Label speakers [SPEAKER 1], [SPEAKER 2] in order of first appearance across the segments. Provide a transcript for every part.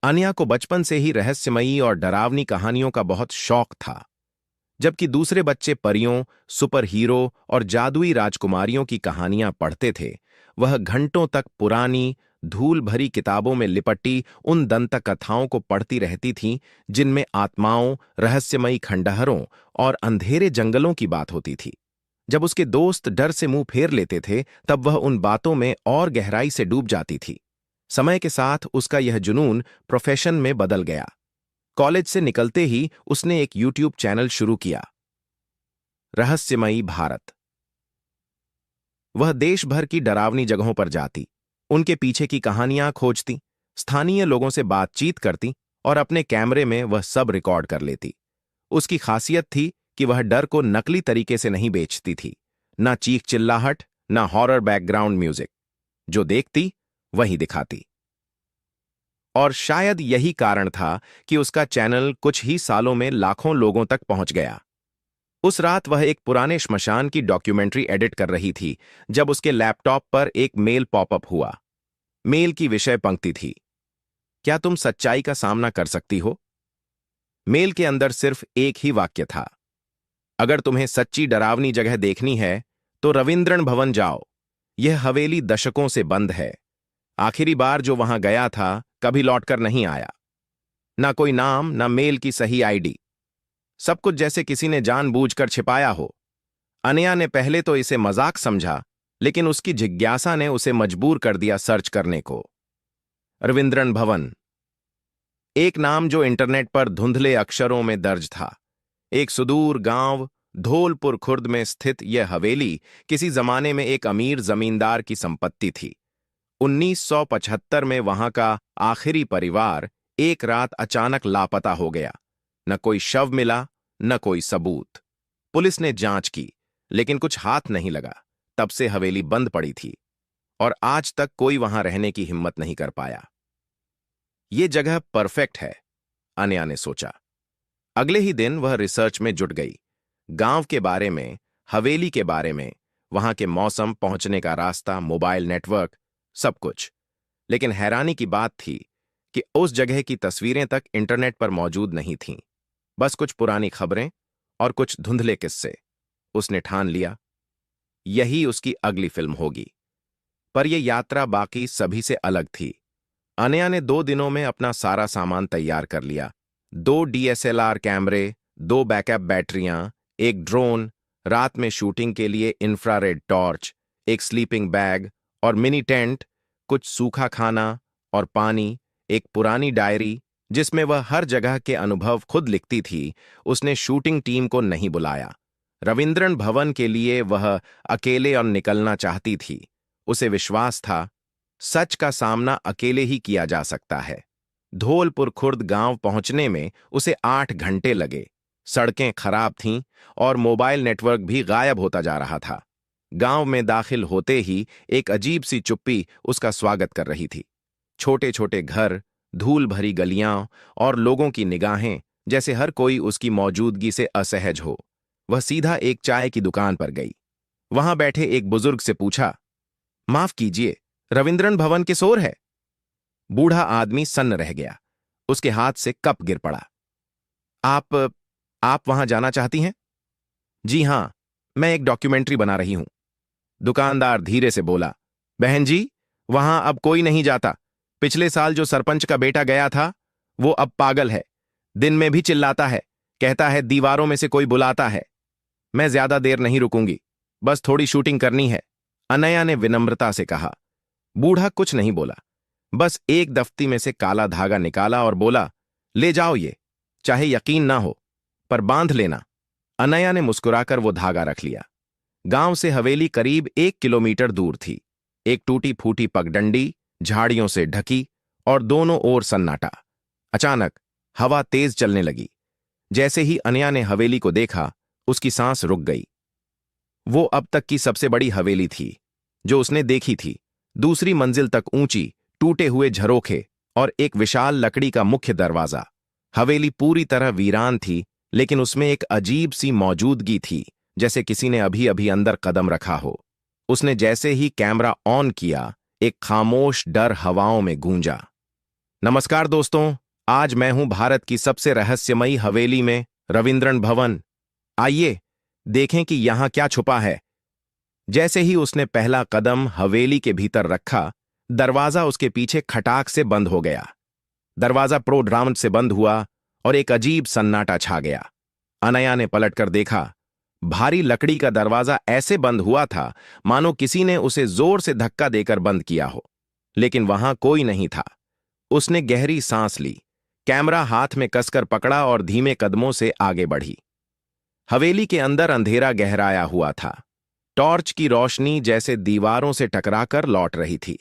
[SPEAKER 1] अनया को बचपन से ही रहस्यमयी और डरावनी कहानियों का बहुत शौक था। जबकि दूसरे बच्चे परियों, सुपर हीरो और जादुई राजकुमारियों की कहानियां पढ़ते थे, वह घंटों तक पुरानी, धूल भरी किताबों में लिपटी उन दंत कथाओं को पढ़ती रहती थीं जिनमें आत्माओं, रहस्यमयी खंडहरों और अंधेरे जंगलों की बात होती थी। जब उसके दोस्त डर से मुंह फेर लेते थे, तब वह उन बातों में और गहराई से डूब जाती थी। समय के साथ उसका यह जुनून प्रोफेशन में बदल गया। कॉलेज से निकलते ही उसने एक यूट्यूब चैनल शुरू किया, रहस्यमयी भारत। वह देश भर की डरावनी जगहों पर जाती, उनके पीछे की कहानियां खोजती, स्थानीय लोगों से बातचीत करती और अपने कैमरे में वह सब रिकॉर्ड कर लेती। उसकी खासियत थी कि वह डर को नकली तरीके से नहीं बेचती थी, ना चीख चिल्लाहट, ना हॉरर बैकग्राउंड म्यूजिक। जो देखती वही दिखाती। और शायद यही कारण था कि उसका चैनल कुछ ही सालों में लाखों लोगों तक पहुंच गया। उस रात वह एक पुराने श्मशान की डॉक्यूमेंट्री एडिट कर रही थी जब उसके लैपटॉप पर एक मेल पॉपअप हुआ। मेल की विषय पंक्ति थी, क्या तुम सच्चाई का सामना कर सकती हो? मेल के अंदर सिर्फ एक ही वाक्य था, अगर तुम्हें सच्ची डरावनी जगह देखनी है तो रविंद्रन भवन जाओ। यह हवेली दशकों से बंद है। आखिरी बार जो वहां गया था कभी लौटकर नहीं आया। ना कोई नाम, ना मेल की सही आईडी। सब कुछ जैसे किसी ने जानबूझकर छिपाया हो। अनया ने पहले तो इसे मजाक समझा, लेकिन उसकी जिज्ञासा ने उसे मजबूर कर दिया सर्च करने को। रविंद्रन भवन, एक नाम जो इंटरनेट पर धुंधले अक्षरों में दर्ज था। एक सुदूर गांव धौलपुर खुर्द में स्थित यह हवेली किसी जमाने में एक अमीर जमींदार की संपत्ति थी। 1975 में वहां का आखिरी परिवार एक रात अचानक लापता हो गया। न कोई शव मिला, न कोई सबूत। पुलिस ने जांच की, लेकिन कुछ हाथ नहीं लगा। तब से हवेली बंद पड़ी थी और आज तक कोई वहां रहने की हिम्मत नहीं कर पाया। ये जगह परफेक्ट है, अनया ने सोचा। अगले ही दिन वह रिसर्च में जुट गई। गांव के बारे में, हवेली के बारे में, वहां के मौसम, पहुंचने का रास्ता, मोबाइल नेटवर्क, सब कुछ। लेकिन हैरानी की बात थी कि उस जगह की तस्वीरें तक इंटरनेट पर मौजूद नहीं थीं। बस कुछ पुरानी खबरें और कुछ धुंधले किस्से। उसने ठान लिया, यही उसकी अगली फिल्म होगी। पर यह यात्रा बाकी सभी से अलग थी। अनया ने 2 दिनों में अपना सारा सामान तैयार कर लिया। 2 डीएसएलआर कैमरे, 2 बैकअप बैटरियां, एक ड्रोन, रात में शूटिंग के लिए इंफ्रारेड टॉर्च, एक स्लीपिंग बैग और मिनी टेंट, कुछ सूखा खाना और पानी, एक पुरानी डायरी जिसमें वह हर जगह के अनुभव खुद लिखती थी। उसने शूटिंग टीम को नहीं बुलाया। रविंद्रन भवन के लिए वह अकेले और निकलना चाहती थी। उसे विश्वास था, सच का सामना अकेले ही किया जा सकता है। धौलपुर खुर्द गांव पहुंचने में उसे 8 घंटे लगे। सड़कें खराब थीं और मोबाइल नेटवर्क भी गायब होता जा रहा था। गांव में दाखिल होते ही एक अजीब सी चुप्पी उसका स्वागत कर रही थी। छोटे छोटे घर, धूल भरी गलियां और लोगों की निगाहें, जैसे हर कोई उसकी मौजूदगी से असहज हो। वह सीधा एक चाय की दुकान पर गई। वहां बैठे एक बुजुर्ग से पूछा, माफ कीजिए, रविंद्रन भवन के शोर है? बूढ़ा आदमी सन्न रह गया। उसके हाथ से कप गिर पड़ा। आप वहां जाना चाहती हैं? जी हां, मैं एक डॉक्यूमेंट्री बना रही हूं। दुकानदार धीरे से बोला, बहन जी, वहां अब कोई नहीं जाता। पिछले साल जो सरपंच का बेटा गया था, वो अब पागल है। दिन में भी चिल्लाता है, कहता है दीवारों में से कोई बुलाता है। मैं ज्यादा देर नहीं रुकूंगी, बस थोड़ी शूटिंग करनी है, अनया ने विनम्रता से कहा। बूढ़ा कुछ नहीं बोला, बस एक दफ्ती में से काला धागा निकाला और बोला, ले जाओ ये, चाहे यकीन ना हो, पर बांध लेना। अनया ने मुस्कुराकर वो धागा रख लिया। गांव से हवेली करीब 1 किलोमीटर दूर थी। एक टूटी फूटी पगडंडी, झाड़ियों से ढकी और दोनों ओर सन्नाटा। अचानक हवा तेज चलने लगी। जैसे ही अनया ने हवेली को देखा, उसकी सांस रुक गई। वो अब तक की सबसे बड़ी हवेली थी जो उसने देखी थी। दूसरी मंजिल तक ऊंची, टूटे हुए झरोखे और एक विशाल लकड़ी का मुख्य दरवाजा। हवेली पूरी तरह वीरान थी, लेकिन उसमें एक अजीब सी मौजूदगी थी, जैसे किसी ने अभी अभी अंदर कदम रखा हो। उसने जैसे ही कैमरा ऑन किया, एक खामोश डर हवाओं में गूंजा। नमस्कार दोस्तों। आज मैं हूं भारत की सबसे रहस्यमयी हवेली में, रविंद्रन भवन। आइए देखें कि यहां क्या छुपा है। जैसे ही उसने पहला कदम हवेली के भीतर रखा, दरवाजा उसके पीछे खटाक से बंद हो गया। दरवाजा प्रोड राउंड से बंद हुआ और एक अजीब सन्नाटा छा गया। अनया ने पलटकर देखा। भारी लकड़ी का दरवाजा ऐसे बंद हुआ था मानो किसी ने उसे जोर से धक्का देकर बंद किया हो, लेकिन वहां कोई नहीं था। उसने गहरी सांस ली, कैमरा हाथ में कसकर पकड़ा और धीमे कदमों से आगे बढ़ी। हवेली के अंदर अंधेरा गहराया हुआ था। टॉर्च की रोशनी जैसे दीवारों से टकराकर लौट रही थी।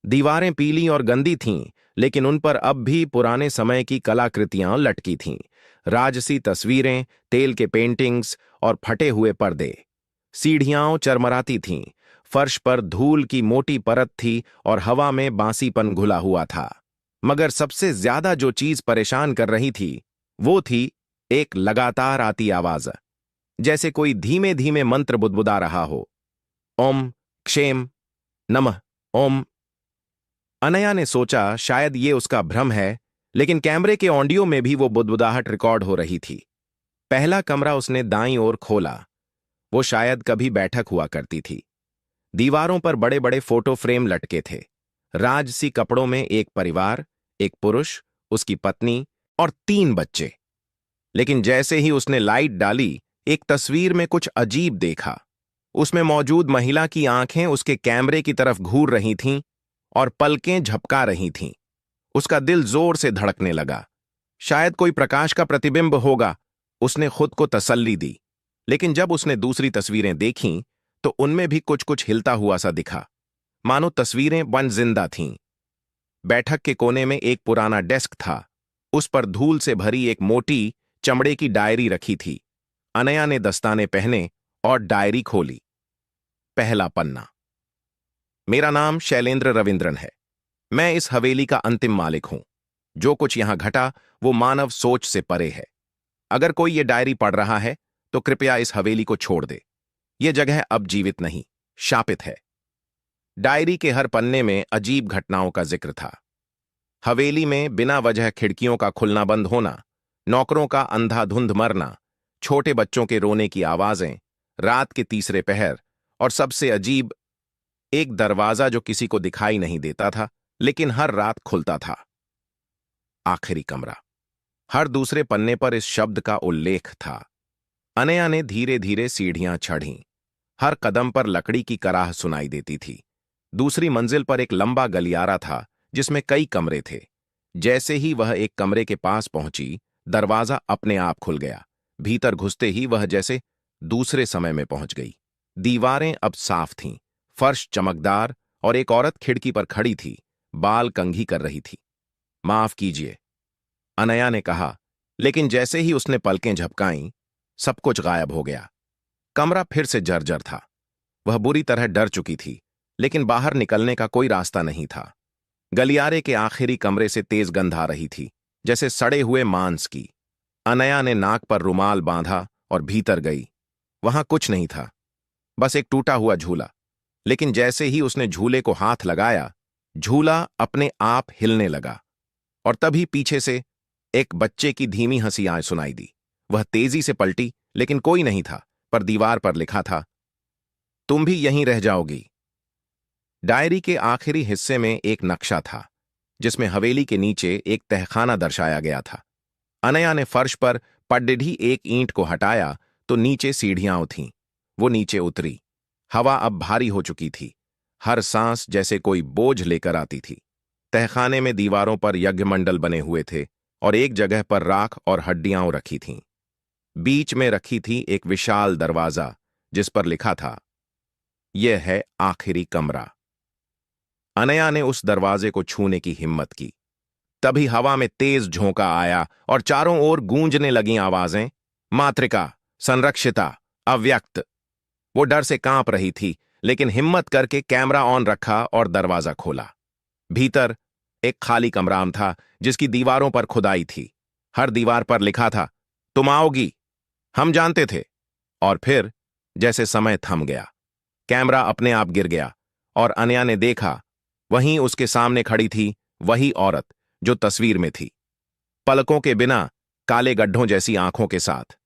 [SPEAKER 1] दीवारें पीली और गंदी थीं, लेकिन उन पर अब भी पुराने समय की कलाकृतियां लटकी थीं। राजसी तस्वीरें, तेल के पेंटिंग्स और फटे हुए पर्दे। सीढ़ियां चरमराती थीं, फर्श पर धूल की मोटी परत थी और हवा में बांसीपन घुला हुआ था। मगर सबसे ज्यादा जो चीज परेशान कर रही थी, वो थी एक लगातार आती आवाज, जैसे कोई धीमे धीमे मंत्र बुदबुदा रहा हो। ओम क्षेम नमः ओम। अनया ने सोचा शायद ये उसका भ्रम है, लेकिन कैमरे के ऑडियो में भी वो बुदबुदाहट रिकॉर्ड हो रही थी। पहला कमरा उसने दाईं ओर खोला। वो शायद कभी बैठक हुआ करती थी। दीवारों पर बड़े बड़े फोटो फ्रेम लटके थे। राजसी कपड़ों में एक परिवार, एक पुरुष, उसकी पत्नी और 3 बच्चे। लेकिन जैसे ही उसने लाइट डाली, एक तस्वीर में कुछ अजीब देखा। उसमें मौजूद महिला की आंखें उसके कैमरे की तरफ घूर रही थीं और पलकें झपका रही थीं। उसका दिल जोर से धड़कने लगा। शायद कोई प्रकाश का प्रतिबिंब होगा, उसने खुद को तसल्ली दी। लेकिन जब उसने दूसरी तस्वीरें देखीं, तो उनमें भी कुछ कुछ हिलता हुआ सा दिखा, मानो तस्वीरें वन जिंदा थीं। बैठक के कोने में एक पुराना डेस्क था। उस पर धूल से भरी एक मोटी चमड़े की डायरी रखी थी। अनया ने दस्ताने पहने और डायरी खोली। पहला पन्ना। मेरा नाम शैलेंद्र रविंद्रन है। मैं इस हवेली का अंतिम मालिक हूं। जो कुछ यहां घटा वो मानव सोच से परे है। अगर कोई ये डायरी पढ़ रहा है तो कृपया इस हवेली को छोड़ दे। ये जगह अब जीवित नहीं, शापित है। डायरी के हर पन्ने में अजीब घटनाओं का जिक्र था। हवेली में बिना वजह खिड़कियों का खुलना बंद होना, नौकरों का अंधाधुंध मरना, छोटे बच्चों के रोने की आवाजें, रात के तीसरे पहर, और सबसे अजीब, एक दरवाजा जो किसी को दिखाई नहीं देता था लेकिन हर रात खुलता था। आखिरी कमरा। हर दूसरे पन्ने पर इस शब्द का उल्लेख था। अनया ने धीरे धीरे सीढ़ियां चढ़ीं। हर कदम पर लकड़ी की कराह सुनाई देती थी। दूसरी मंजिल पर एक लंबा गलियारा था जिसमें कई कमरे थे। जैसे ही वह एक कमरे के पास पहुंची, दरवाजा अपने आप खुल गया। भीतर घुसते ही वह जैसे दूसरे समय में पहुंच गई। दीवारें अब साफ थीं, फर्श चमकदार, और एक औरत खिड़की पर खड़ी थी, बाल कंघी कर रही थी। माफ कीजिए, अनया ने कहा, लेकिन जैसे ही उसने पलकें झपकाईं, सब कुछ गायब हो गया। कमरा फिर से जर्जर था। वह बुरी तरह डर चुकी थी, लेकिन बाहर निकलने का कोई रास्ता नहीं था। गलियारे के आखिरी कमरे से तेज गंध आ रही थी, जैसे सड़े हुए मांस की। अनया ने नाक पर रुमाल बांधा और भीतर गई। वहां कुछ नहीं था, बस एक टूटा हुआ झूला। लेकिन जैसे ही उसने झूले को हाथ लगाया, झूला अपने आप हिलने लगा, और तभी पीछे से एक बच्चे की धीमी हंसी आए सुनाई दी। वह तेजी से पलटी, लेकिन कोई नहीं था, पर दीवार पर लिखा था, तुम भी यहीं रह जाओगी। डायरी के आखिरी हिस्से में एक नक्शा था, जिसमें हवेली के नीचे एक तहखाना दर्शाया गया था। अनया ने फर्श पर पड्डिढ़ी एक ईंट को हटाया तो नीचे सीढ़ियां थीं। वो नीचे उतरी। हवा अब भारी हो चुकी थी। हर सांस जैसे कोई बोझ लेकर आती थी। तहखाने में दीवारों पर यज्ञमंडल बने हुए थे और एक जगह पर राख और हड्डियां रखी थीं। बीच में रखी थी एक विशाल दरवाजा, जिस पर लिखा था, यह है आखिरी कमरा। अनया ने उस दरवाजे को छूने की हिम्मत की। तभी हवा में तेज झोंका आया और चारों ओर गूंजने लगीं आवाजें, मातृका, संरक्षिता, अव्यक्त। वो डर से कांप रही थी, लेकिन हिम्मत करके कैमरा ऑन रखा और दरवाजा खोला। भीतर एक खाली कमराम था, जिसकी दीवारों पर खुदाई थी। हर दीवार पर लिखा था, तुम आओगी, हम जानते थे। और फिर जैसे समय थम गया। कैमरा अपने आप गिर गया और अनया ने देखा, वहीं उसके सामने खड़ी थी वही औरत, जो तस्वीर में थी, पलकों के बिना, काले गड्ढों जैसी आंखों के साथ।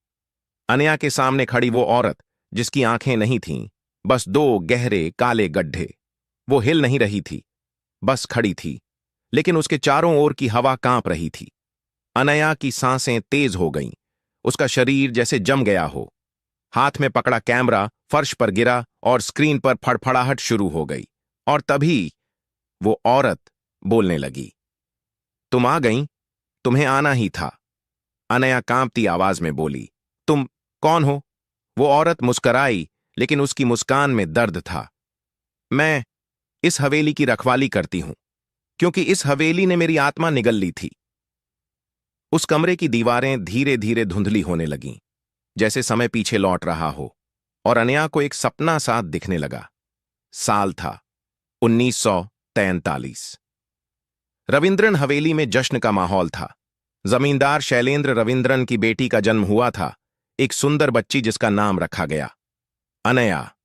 [SPEAKER 1] अनया के सामने खड़ी वो औरत जिसकी आंखें नहीं थीं, बस दो गहरे काले गड्ढे। वो हिल नहीं रही थी, बस खड़ी थी, लेकिन उसके चारों ओर की हवा कांप रही थी। अनया की सांसें तेज हो गईं, उसका शरीर जैसे जम गया हो। हाथ में पकड़ा कैमरा फर्श पर गिरा और स्क्रीन पर फड़फड़ाहट शुरू हो गई। और तभी वो औरत बोलने लगी। तुम आ गईं, तुम्हें आना ही था, अनया कांपती आवाज में बोली। तुम कौन हो? वो औरत मुस्कराई, लेकिन उसकी मुस्कान में दर्द था। मैं इस हवेली की रखवाली करती हूं, क्योंकि इस हवेली ने मेरी आत्मा निगल ली थी। उस कमरे की दीवारें धीरे धीरे धुंधली होने लगीं, जैसे समय पीछे लौट रहा हो, और अनया को एक सपना सा दिखने लगा। साल था 1943। रविंद्रन हवेली में जश्न का माहौल था। जमींदार शैलेंद्र रविंद्रन की बेटी का जन्म हुआ था, एक सुंदर बच्ची जिसका नाम रखा गया अनया।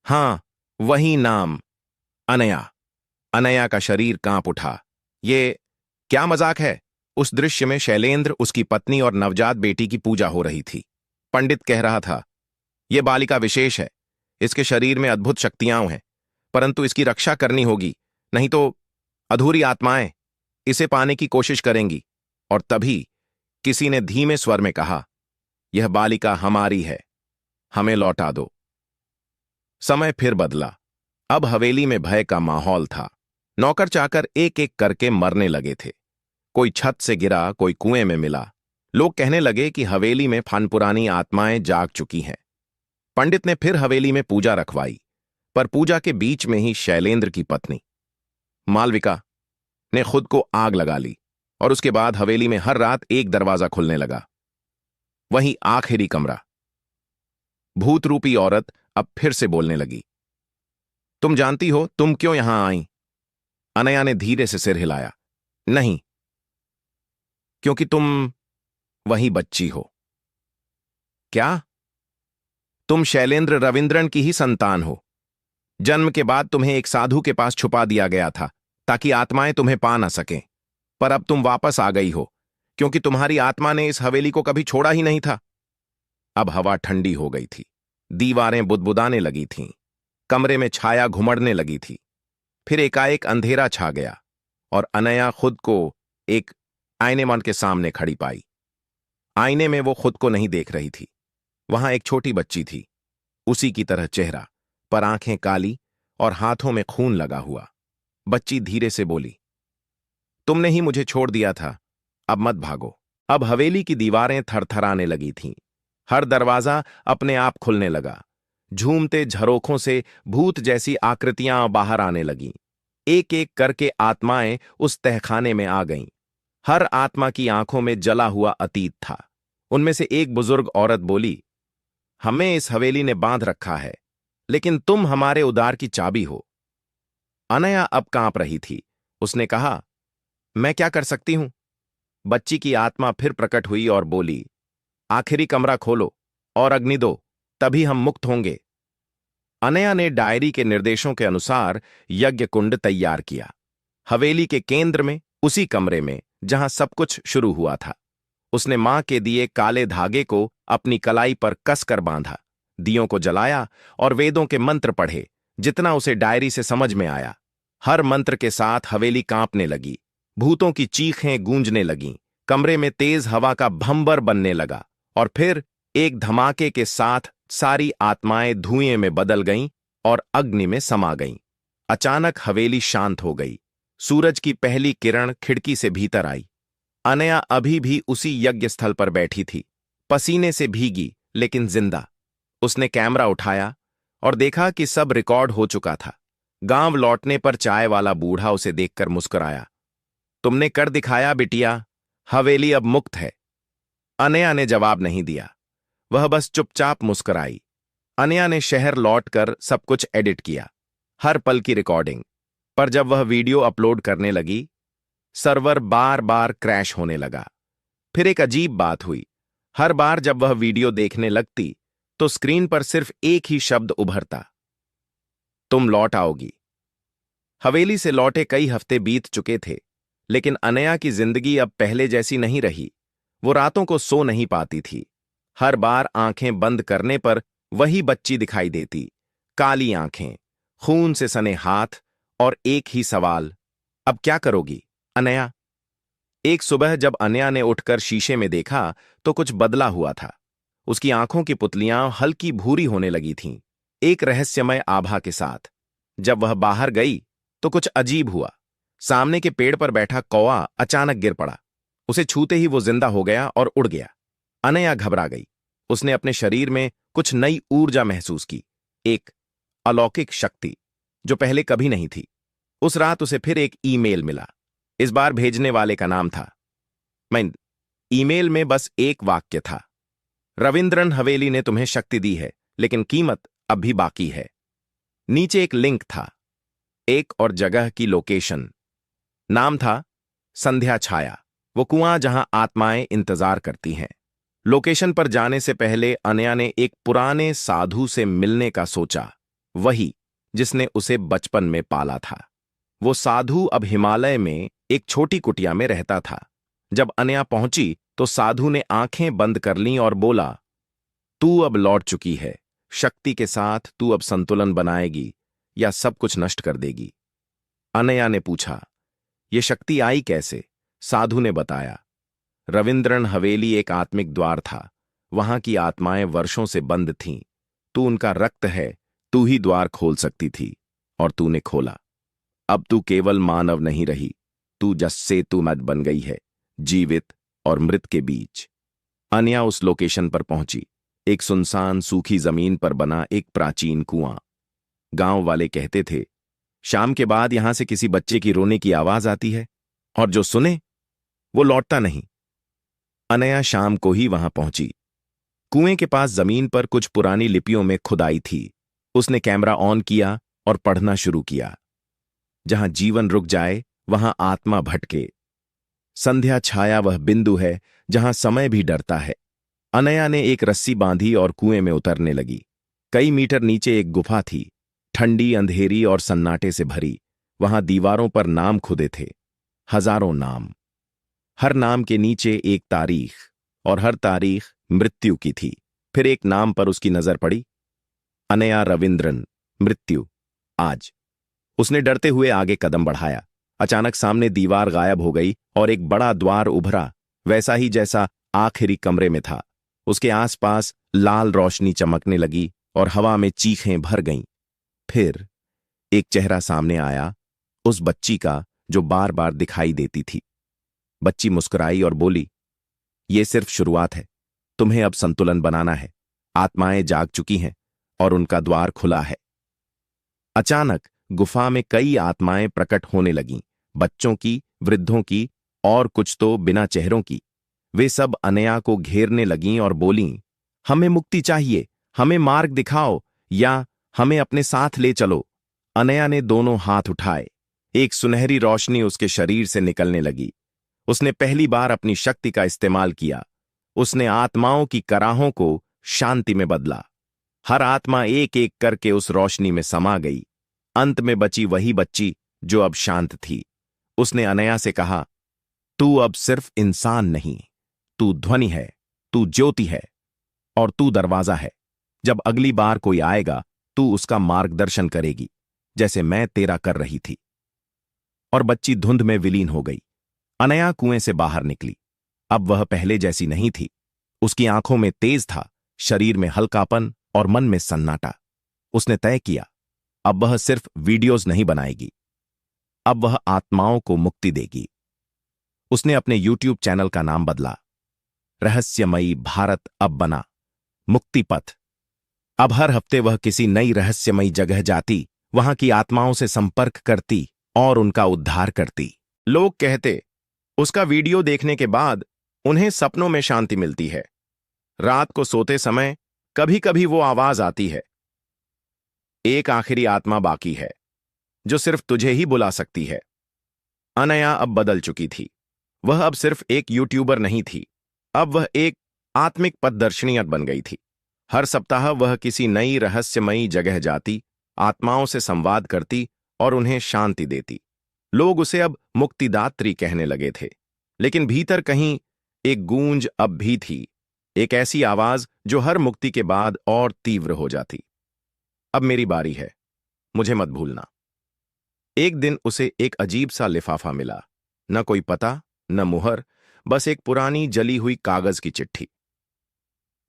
[SPEAKER 1] हां, वही नाम, अनया। अनया का शरीर कांप उठा। ये क्या मजाक है? उस दृश्य में शैलेंद्र, उसकी पत्नी और नवजात बेटी की पूजा हो रही थी। पंडित कह रहा था, यह बालिका विशेष है, इसके शरीर में अद्भुत शक्तियां हैं, परंतु इसकी रक्षा करनी होगी, नहीं तो अधूरी आत्माएं इसे पाने की कोशिश करेंगी। और तभी किसी ने धीमे स्वर में कहा, यह बालिका हमारी है, हमें लौटा दो। समय फिर बदला। अब हवेली में भय का माहौल था। नौकर चाकर एक एक करके मरने लगे थे। कोई छत से गिरा, कोई कुएं में मिला। लोग कहने लगे कि हवेली में फनपुरानी आत्माएं जाग चुकी हैं। पंडित ने फिर हवेली में पूजा रखवाई, पर पूजा के बीच में ही शैलेंद्र की पत्नी मालविका ने खुद को आग लगा ली, और उसके बाद हवेली में हर रात एक दरवाजा खुलने लगा। वही आखिरी कमरा। भूतरूपी औरत अब फिर से बोलने लगी। तुम जानती हो तुम क्यों यहां आई? अनया ने धीरे से सिर हिलाया। नहीं, क्योंकि तुम वही बच्ची हो। क्या? तुम शैलेंद्र रविंद्रन की ही संतान हो। जन्म के बाद तुम्हें एक साधु के पास छुपा दिया गया था, ताकि आत्माएं तुम्हें पा न सकें। पर अब तुम वापस आ गई हो, क्योंकि तुम्हारी आत्मा ने इस हवेली को कभी छोड़ा ही नहीं था। अब हवा ठंडी हो गई थी, दीवारें बुदबुदाने लगी थीं, कमरे में छाया घुमड़ने लगी थी। फिर एकाएक अंधेरा छा गया, और अनया खुद को एक आईनेमान के सामने खड़ी पाई। आईने में वो खुद को नहीं देख रही थी। वहां एक छोटी बच्ची थी, उसी की तरह चेहरा, पर आंखें काली और हाथों में खून लगा हुआ। बच्ची धीरे से बोली, तुमने ही मुझे छोड़ दिया था, अब मत भागो। अब हवेली की दीवारें थरथराने लगी थीं। हर दरवाजा अपने आप खुलने लगा। झूमते झरोखों से भूत जैसी आकृतियां बाहर आने लगीं। एक एक करके आत्माएं उस तहखाने में आ गईं। हर आत्मा की आंखों में जला हुआ अतीत था। उनमें से एक बुजुर्ग औरत बोली, हमें इस हवेली ने बांध रखा है, लेकिन तुम हमारे उद्धार की चाबी हो। अनया अब कांप रही थी। उसने कहा, मैं क्या कर सकती हूं? बच्ची की आत्मा फिर प्रकट हुई और बोली, आखिरी कमरा खोलो और अग्नि दो, तभी हम मुक्त होंगे। अनया ने डायरी के निर्देशों के अनुसार यज्ञ कुंड तैयार किया। हवेली के केंद्र में, उसी कमरे में जहां सब कुछ शुरू हुआ था, उसने मां के दिए काले धागे को अपनी कलाई पर कसकर बांधा, दियों को जलाया और वेदों के मंत्र पढ़े, जितना उसे डायरी से समझ में आया। हर मंत्र के साथ हवेली कांपने लगी, भूतों की चीखें गूंजने लगीं, कमरे में तेज हवा का भंबर बनने लगा, और फिर एक धमाके के साथ सारी आत्माएं धुएं में बदल गईं और अग्नि में समा गईं। अचानक हवेली शांत हो गई। सूरज की पहली किरण खिड़की से भीतर आई। अनया अभी भी उसी यज्ञ स्थल पर बैठी थी, पसीने से भीगी लेकिन जिंदा। उसने कैमरा उठाया और देखा कि सब रिकॉर्ड हो चुका था। गांव लौटने पर चाय वाला बूढ़ा उसे देखकर मुस्कुराया। तुमने कर दिखाया बिटिया, हवेली अब मुक्त है। अनया ने जवाब नहीं दिया, वह बस चुपचाप मुस्कुराई। अनया ने शहर लौटकर सब कुछ एडिट किया, हर पल की रिकॉर्डिंग। पर जब वह वीडियो अपलोड करने लगी, सर्वर बार बार क्रैश होने लगा। फिर एक अजीब बात हुई। हर बार जब वह वीडियो देखने लगती, तो स्क्रीन पर सिर्फ एक ही शब्द उभरता, तुम लौट आओगी। हवेली से लौटे कई हफ्ते बीत चुके थे, लेकिन अनया की जिंदगी अब पहले जैसी नहीं रही। वो रातों को सो नहीं पाती थी। हर बार आंखें बंद करने पर वही बच्ची दिखाई देती, काली आंखें, खून से सने हाथ और एक ही सवाल, अब क्या करोगी अनया? एक सुबह जब अनया ने उठकर शीशे में देखा तो कुछ बदला हुआ था। उसकी आंखों की पुतलियां हल्की भूरी होने लगी थीं, एक रहस्यमय आभा के साथ। जब वह बाहर गई तो कुछ अजीब हुआ। सामने के पेड़ पर बैठा कौवा अचानक गिर पड़ा। उसे छूते ही वो जिंदा हो गया और उड़ गया। अनया घबरा गई। उसने अपने शरीर में कुछ नई ऊर्जा महसूस की, एक अलौकिक शक्ति जो पहले कभी नहीं थी। उस रात उसे फिर एक ईमेल मिला। इस बार भेजने वाले का नाम था मैं। ईमेल में बस एक वाक्य था, रविंद्रन हवेली ने तुम्हें शक्ति दी है, लेकिन कीमत अब भी बाकी है। नीचे एक लिंक था, एक और जगह की लोकेशन। नाम था संध्या छाया, वो कुआं जहां आत्माएं इंतजार करती हैं। लोकेशन पर जाने से पहले अनया ने एक पुराने साधु से मिलने का सोचा, वही जिसने उसे बचपन में पाला था। वो साधु अब हिमालय में एक छोटी कुटिया में रहता था। जब अनया पहुंची तो साधु ने आंखें बंद कर लीं और बोला, तू अब लौट चुकी है। शक्ति के साथ तू अब संतुलन बनाएगी या सब कुछ नष्ट कर देगी? अनया ने पूछा, ये शक्ति आई कैसे? साधु ने बताया, रविंद्रन हवेली एक आत्मिक द्वार था। वहां की आत्माएं वर्षों से बंद थीं। तू उनका रक्त है, तू ही द्वार खोल सकती थी और तूने खोला। अब तू केवल मानव नहीं रही, तू जस्से तू मत बन गई है, जीवित और मृत के बीच। अनया उस लोकेशन पर पहुंची, एक सुनसान सूखी जमीन पर बना एक प्राचीन कुआं। गांव वाले कहते थे, शाम के बाद यहां से किसी बच्चे की रोने की आवाज आती है और जो सुने वो लौटता नहीं। अनया शाम को ही वहां पहुंची। कुएं के पास जमीन पर कुछ पुरानी लिपियों में खुदाई थी। उसने कैमरा ऑन किया और पढ़ना शुरू किया। जहां जीवन रुक जाए वहां आत्मा भटके। संध्या छाया वह बिंदु है जहां समय भी डरता है। अनया ने एक रस्सी बांधी और कुएं में उतरने लगी। कई मीटर नीचे एक गुफा थी, ठंडी, अंधेरी और सन्नाटे से भरी। वहां दीवारों पर नाम खुदे थे, हजारों नाम। हर नाम के नीचे एक तारीख, और हर तारीख मृत्यु की थी। फिर एक नाम पर उसकी नजर पड़ी, अनया रविंद्रन, मृत्यु, आज। उसने डरते हुए आगे कदम बढ़ाया। अचानक सामने दीवार गायब हो गई और एक बड़ा द्वार उभरा, वैसा ही जैसा आखिरी कमरे में था। उसके आसपास लाल रोशनी चमकने लगी और हवा में चीखें भर गईं। फिर एक चेहरा सामने आया, उस बच्ची का जो बार बार दिखाई देती थी। बच्ची मुस्कुराई और बोली, ये सिर्फ शुरुआत है, तुम्हें अब संतुलन बनाना है। आत्माएं जाग चुकी हैं और उनका द्वार खुला है। अचानक गुफा में कई आत्माएं प्रकट होने लगीं, बच्चों की, वृद्धों की और कुछ तो बिना चेहरों की। वे सब अनया को घेरने लगीं और बोलीं, हमें मुक्ति चाहिए, हमें मार्ग दिखाओ या हमें अपने साथ ले चलो। अनया ने दोनों हाथ उठाए। एक सुनहरी रोशनी उसके शरीर से निकलने लगी। उसने पहली बार अपनी शक्ति का इस्तेमाल किया। उसने आत्माओं की कराहों को शांति में बदला। हर आत्मा एक एक करके उस रोशनी में समा गई। अंत में बची वही बच्ची जो अब शांत थी। उसने अनया से कहा, तू अब सिर्फ इंसान नहीं, तू ध्वनि है, तू ज्योति है और तू दरवाजा है। जब अगली बार कोई आएगा तू उसका मार्गदर्शन करेगी, जैसे मैं तेरा कर रही थी। और बच्ची धुंध में विलीन हो गई। अनया कुएं से बाहर निकली। अब वह पहले जैसी नहीं थी। उसकी आंखों में तेज था, शरीर में हल्कापन और मन में सन्नाटा। उसने तय किया, अब वह सिर्फ वीडियोज नहीं बनाएगी, अब वह आत्माओं को मुक्ति देगी। उसने अपने यूट्यूब चैनल का नाम बदला। रहस्यमयी भारत अब बना मुक्ति पथ। अब हर हफ्ते वह किसी नई रहस्यमयी जगह जाती, वहां की आत्माओं से संपर्क करती और उनका उद्धार करती। लोग कहते, उसका वीडियो देखने के बाद उन्हें सपनों में शांति मिलती है। रात को सोते समय कभी कभी वो आवाज आती है, एक आखिरी आत्मा बाकी है जो सिर्फ तुझे ही बुला सकती है। अनया अब बदल चुकी थी। वह अब सिर्फ एक यूट्यूबर नहीं थी, अब वह एक आत्मिक पथदर्शिनी बन गई थी। हर सप्ताह वह किसी नई रहस्यमयी जगह जाती, आत्माओं से संवाद करती और उन्हें शांति देती। लोग उसे अब मुक्तिदात्री कहने लगे थे, लेकिन भीतर कहीं एक गूंज अब भी थी, एक ऐसी आवाज जो हर मुक्ति के बाद और तीव्र हो जाती। अब मेरी बारी है, मुझे मत भूलना। एक दिन उसे एक अजीब सा लिफाफा मिला, न कोई पता, न मुहर, बस एक पुरानी जली हुई कागज की चिट्ठी।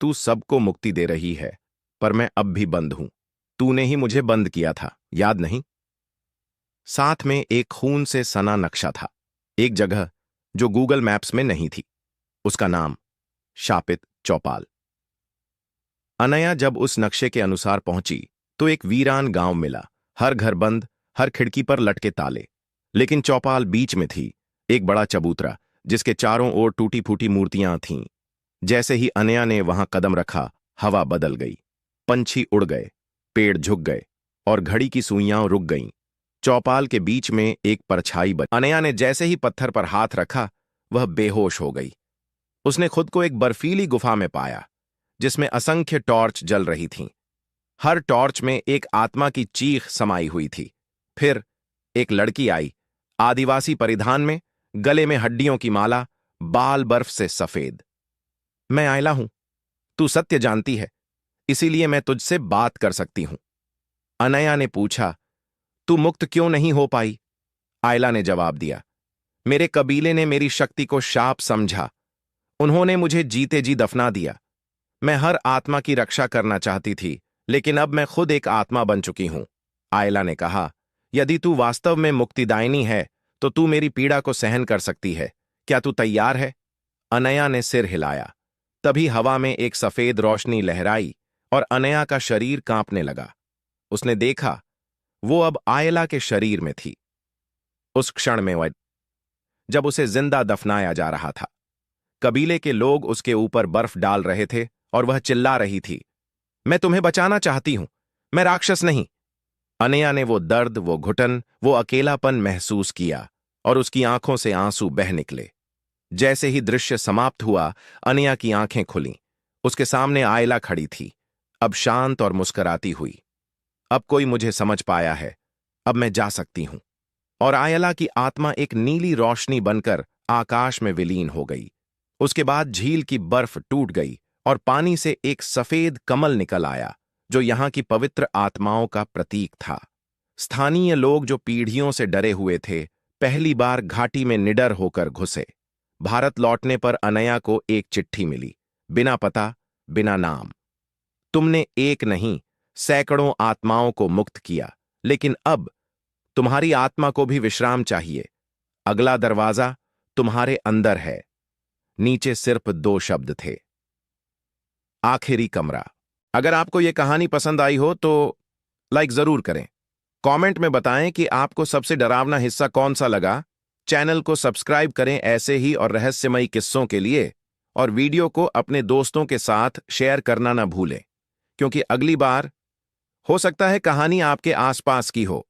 [SPEAKER 1] तू सबको मुक्ति दे रही है, पर मैं अब भी बंद हूं। तूने ही मुझे बंद किया था, याद नहीं? साथ में एक खून से सना नक्शा था, एक जगह जो गूगल मैप्स में नहीं थी, उसका नाम शापित चौपाल। अनया जब उस नक्शे के अनुसार पहुंची तो एक वीरान गांव मिला, हर घर बंद, हर खिड़की पर लटके ताले। लेकिन चौपाल बीच में थी, एक बड़ा चबूतरा जिसके चारों ओर टूटी फूटी मूर्तियां थीं। जैसे ही अनया ने वहां कदम रखा, हवा बदल गई, पंछी उड़ गए, पेड़ झुक गए और घड़ी की सुइयां रुक गईं। चौपाल के बीच में एक परछाई बनी। अनया ने जैसे ही पत्थर पर हाथ रखा, वह बेहोश हो गई। उसने खुद को एक बर्फीली गुफा में पाया, जिसमें असंख्य टॉर्च जल रही थीं। हर टॉर्च में एक आत्मा की चीख समाई हुई थी। फिर एक लड़की आई, आदिवासी परिधान में, गले में हड्डियों की माला, बाल बर्फ से सफेद। मैं आयला हूं, तू सत्य जानती है, इसीलिए मैं तुझसे बात कर सकती हूं। अनया ने पूछा, तू मुक्त क्यों नहीं हो पाई? आयला ने जवाब दिया, मेरे कबीले ने मेरी शक्ति को शाप समझा। उन्होंने मुझे जीते जी दफना दिया। मैं हर आत्मा की रक्षा करना चाहती थी, लेकिन अब मैं खुद एक आत्मा बन चुकी हूं। आयला ने कहा, यदि तू वास्तव में मुक्तिदायिनी है, तो तू मेरी पीड़ा को सहन कर सकती है। क्या तू तैयार है? अनया ने सिर हिलाया। तभी हवा में एक सफेद रोशनी लहराई और अनया का शरीर कांपने लगा। उसने देखा, वो अब आयला के शरीर में थी। उस क्षण में वह, जब उसे जिंदा दफनाया जा रहा था, कबीले के लोग उसके ऊपर बर्फ डाल रहे थे और वह चिल्ला रही थी, मैं तुम्हें बचाना चाहती हूं, मैं राक्षस नहीं। अनया ने वो दर्द, वो घुटन, वो अकेलापन महसूस किया और उसकी आंखों से आंसू बह निकले। जैसे ही दृश्य समाप्त हुआ, अनया की आंखें खुलीं। उसके सामने आयला खड़ी थी, अब शांत और मुस्कुराती हुई। अब कोई मुझे समझ पाया है, अब मैं जा सकती हूं। और आयला की आत्मा एक नीली रोशनी बनकर आकाश में विलीन हो गई। उसके बाद झील की बर्फ टूट गई और पानी से एक सफेद कमल निकल आया, जो यहां की पवित्र आत्माओं का प्रतीक था। स्थानीय लोग जो पीढ़ियों से डरे हुए थे, पहली बार घाटी में निडर होकर घुसे। भारत लौटने पर अनया को एक चिट्ठी मिली, बिना पता, बिना नाम। तुमने एक नहीं, सैकड़ों आत्माओं को मुक्त किया, लेकिन अब तुम्हारी आत्मा को भी विश्राम चाहिए। अगला दरवाजा तुम्हारे अंदर है। नीचे सिर्फ 2 शब्द थे, आखिरी कमरा। अगर आपको यह कहानी पसंद आई हो तो लाइक जरूर करें। कमेंट में बताएं कि आपको सबसे डरावना हिस्सा कौन सा लगा। चैनल को सब्सक्राइब करें ऐसे ही और रहस्यमयी किस्सों के लिए, और वीडियो को अपने दोस्तों के साथ शेयर करना ना भूलें, क्योंकि अगली बार हो सकता है कहानी आपके आसपास की हो।